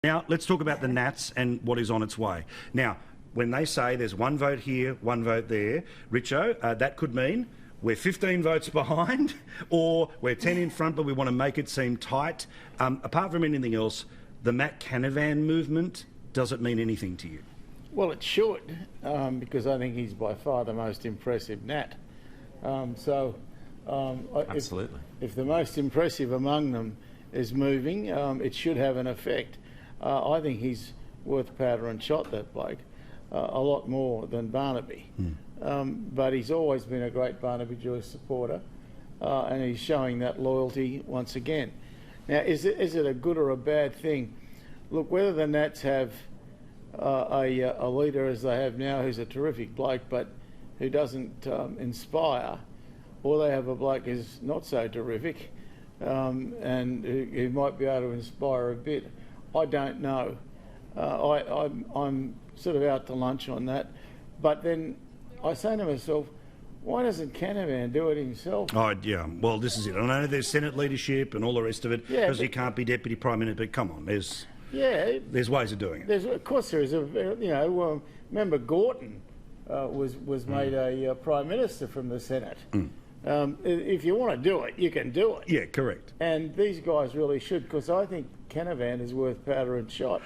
Now, let's talk about the Nats and what is on its way. Now, when they say there's one vote here, one vote there, Richo, that could mean we're 15 votes behind or we're 10 in front, but we want to make it seem tight. Apart from anything else, the Matt Canavan movement, does it mean anything to you? Well, it should, because I think he's by far the most impressive Nat. Absolutely. If the most impressive among them is moving, it should have an effect. I think he's worth powder and shot, that bloke, a lot more than Barnaby. But he's always been a great Barnaby Joyce supporter, and he's showing that loyalty once again. Now, is it a good or a bad thing? Look, whether the Nats have a leader as they have now who's a terrific bloke but who doesn't inspire, or they have a bloke who's not so terrific and who might be able to inspire a bit, I don't know. I'm sort of out to lunch on that. But then I say to myself, why doesn't Canavan do it himself? Oh, yeah. Well, this is it. I know there's Senate leadership and all the rest of it, because he can't be Deputy Prime Minister, but come on, there's ways of doing it. Of course there is. Remember Gorton was made a Prime Minister from the Senate. If you want to do it, you can do it. Yeah, correct. And these guys really should, because I think Canavan is worth powder and shot.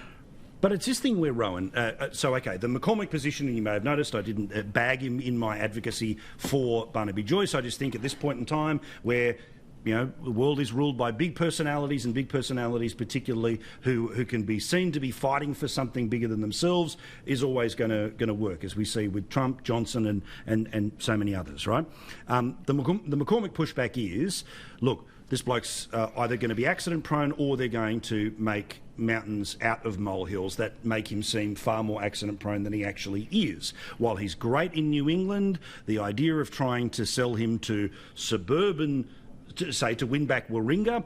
But it's this thing where, Rowan, okay, the McCormack position, you may have noticed, I didn't bag him in my advocacy for Barnaby Joyce. I just think at this point in time where, you know, the world is ruled by big personalities, and big personalities particularly who can be seen to be fighting for something bigger than themselves, is always going to work, as we see with Trump, Johnson and so many others, right? The McCormack pushback is, look, this bloke's either going to be accident prone or they're going to make mountains out of molehills that make him seem far more accident prone than he actually is. While he's great in New England, the idea of trying to sell him to suburban, to win back Warringah,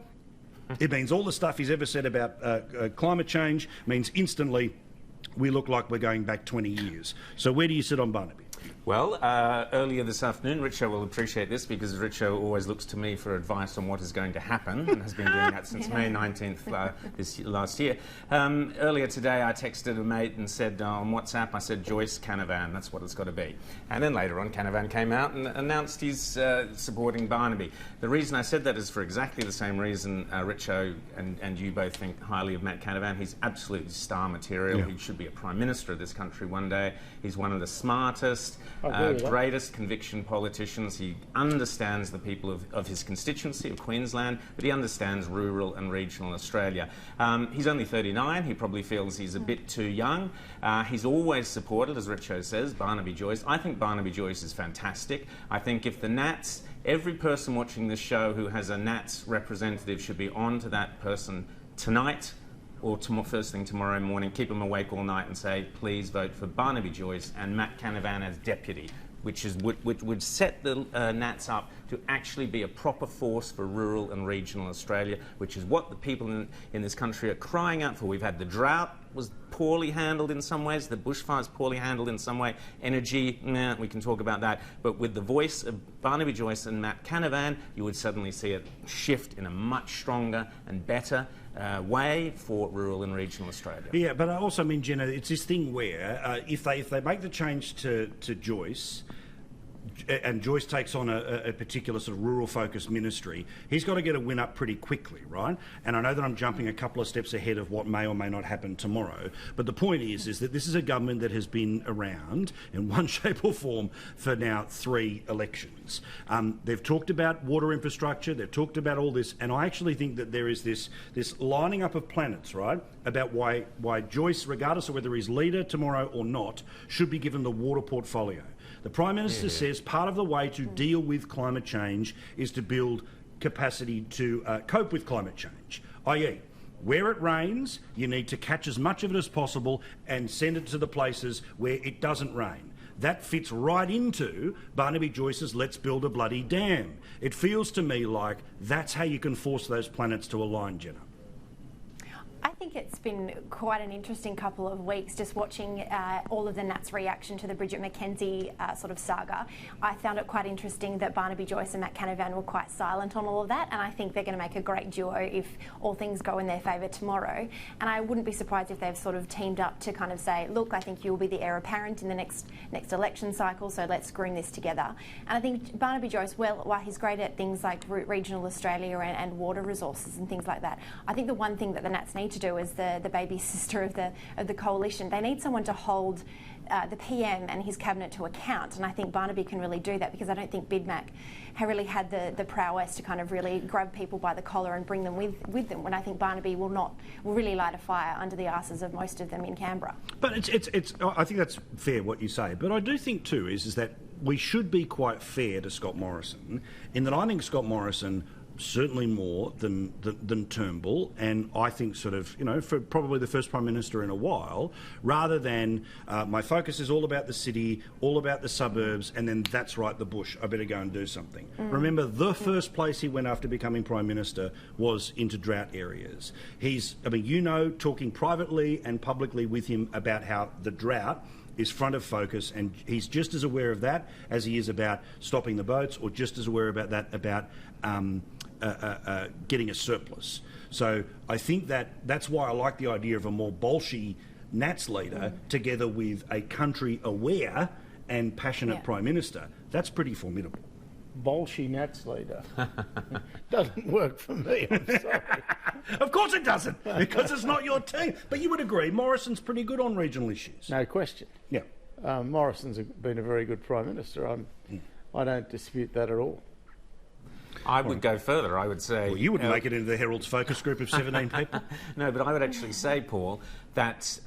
it means all the stuff he's ever said about climate change means instantly we look like we're going back 20 years. So where do you sit on Barnaby? Well, earlier this afternoon, Richo will appreciate this because Richo always looks to me for advice on what is going to happen and has been doing that since May 19th last year. Earlier today, I texted a mate and said on WhatsApp, I said, Joyce, Canavan, that's what it's got to be. And then later on, Canavan came out and announced he's supporting Barnaby. The reason I said that is for exactly the same reason Richo and you both think highly of Matt Canavan. He's absolutely star material. Yeah. He should be a Prime Minister of this country one day. He's one of the smartest, greatest conviction politicians. He understands the people of his constituency of Queensland, but he understands rural and regional Australia. He's only 39. He probably feels he's a bit too young. He's always supported, as Richo says, Barnaby Joyce. I think Barnaby Joyce is fantastic. I think if the Nats, every person watching this show who has a Nats representative should be on to that person tonight or first thing tomorrow morning, keep them awake all night and say, please vote for Barnaby Joyce and Matt Canavan as deputy, which would set the Nats up to actually be a proper force for rural and regional Australia, which is what the people in this country are crying out for. We've had the drought was poorly handled in some ways, the bushfires poorly handled in some way, energy, we can talk about that, but with the voice of Barnaby Joyce and Matt Canavan, you would suddenly see it shift in a much stronger and better way for rural and regional Australia. Yeah, but I also mean, Jenna, it's this thing where if they make the change to Joyce, and Joyce takes on a particular sort of rural-focused ministry, he's got to get a win up pretty quickly, right? And I know that I'm jumping a couple of steps ahead of what may or may not happen tomorrow, but the point is that this is a government that has been around in one shape or form for now 3 elections. They've talked about water infrastructure, they've talked about all this, and I actually think that there is this lining up of planets, right, about why Joyce, regardless of whether he's leader tomorrow or not, should be given the water portfolio. The Prime Minister says part of the way to deal with climate change is to build capacity to cope with climate change, i.e., where it rains, you need to catch as much of it as possible and send it to the places where it doesn't rain. That fits right into Barnaby Joyce's let's build a bloody dam. It feels to me like that's how you can force those planets to align, Jenna. I think it's been quite an interesting couple of weeks just watching all of the Nats' reaction to the Bridget McKenzie sort of saga. I found it quite interesting that Barnaby Joyce and Matt Canavan were quite silent on all of that, and I think they're going to make a great duo if all things go in their favour tomorrow. And I wouldn't be surprised if they've sort of teamed up to kind of say, look, I think you'll be the heir apparent in the next election cycle, so let's groom this together. And I think Barnaby Joyce, while he's great at things like regional Australia and water resources and things like that, I think the one thing that the Nats need to do as the baby sister of the coalition, they need someone to hold the PM and his cabinet to account, and I think Barnaby can really do that, because I don't think Bid Mac really had the prowess to kind of really grab people by the collar and bring them with them, when I think Barnaby will really light a fire under the arses of most of them in Canberra. But it's I think that's fair what you say, but I do think too is that we should be quite fair to Scott Morrison, in that I think Scott Morrison certainly more than Turnbull, and I think sort of, you know, for probably the first Prime Minister in a while, rather than my focus is all about the city, all about the suburbs, and then that's right, the bush, I better go and do something. Remember, the first place he went after becoming Prime Minister was into drought areas. Talking privately and publicly with him about how the drought is front of focus, and he's just as aware of that as he is about stopping the boats, or just as aware about that about getting a surplus. So I think that's why I like the idea of a more bolshy Nats leader together with a country-aware and passionate Prime Minister. That's pretty formidable. Bolshy Nats leader doesn't work for me, I'm sorry. Of course it doesn't, because it's not your team. But you would agree Morrison's pretty good on regional issues. No question. Yeah. Morrison's been a very good Prime Minister. I don't dispute that at all. I would go further. I would say... Well, you wouldn't make it into the Herald's focus group of 17 people. No, but I would actually say, Paul, that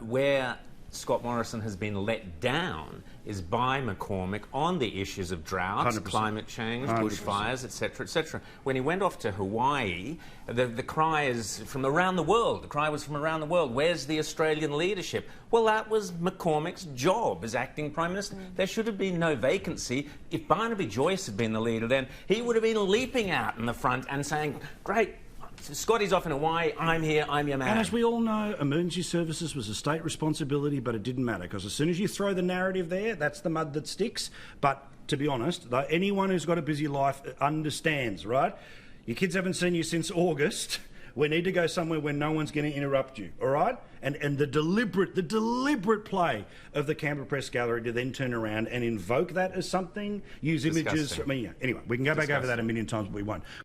where Scott Morrison has been let down is by McCormack on the issues of droughts, 100%. Climate change, 100%. bushfires, etc., etc. When he went off to Hawaii, the cry is from around the world. The cry was from around the world. Where's the Australian leadership? Well, that was McCormack's job as acting Prime Minister. There should have been no vacancy. If Barnaby Joyce had been the leader then, he would have been leaping out in the front and saying, great, Scotty's off in Hawaii, I'm here, I'm your man. And as we all know, emergency services was a state responsibility, but it didn't matter, because as soon as you throw the narrative there, that's the mud that sticks. But to be honest, anyone who's got a busy life understands, right? Your kids haven't seen you since August. We need to go somewhere where no one's going to interrupt you, all right? And the deliberate play of the Canberra Press Gallery to then turn around and invoke that as something, use images. I mean, yeah. Anyway, we can go back over that a million times, but we won't.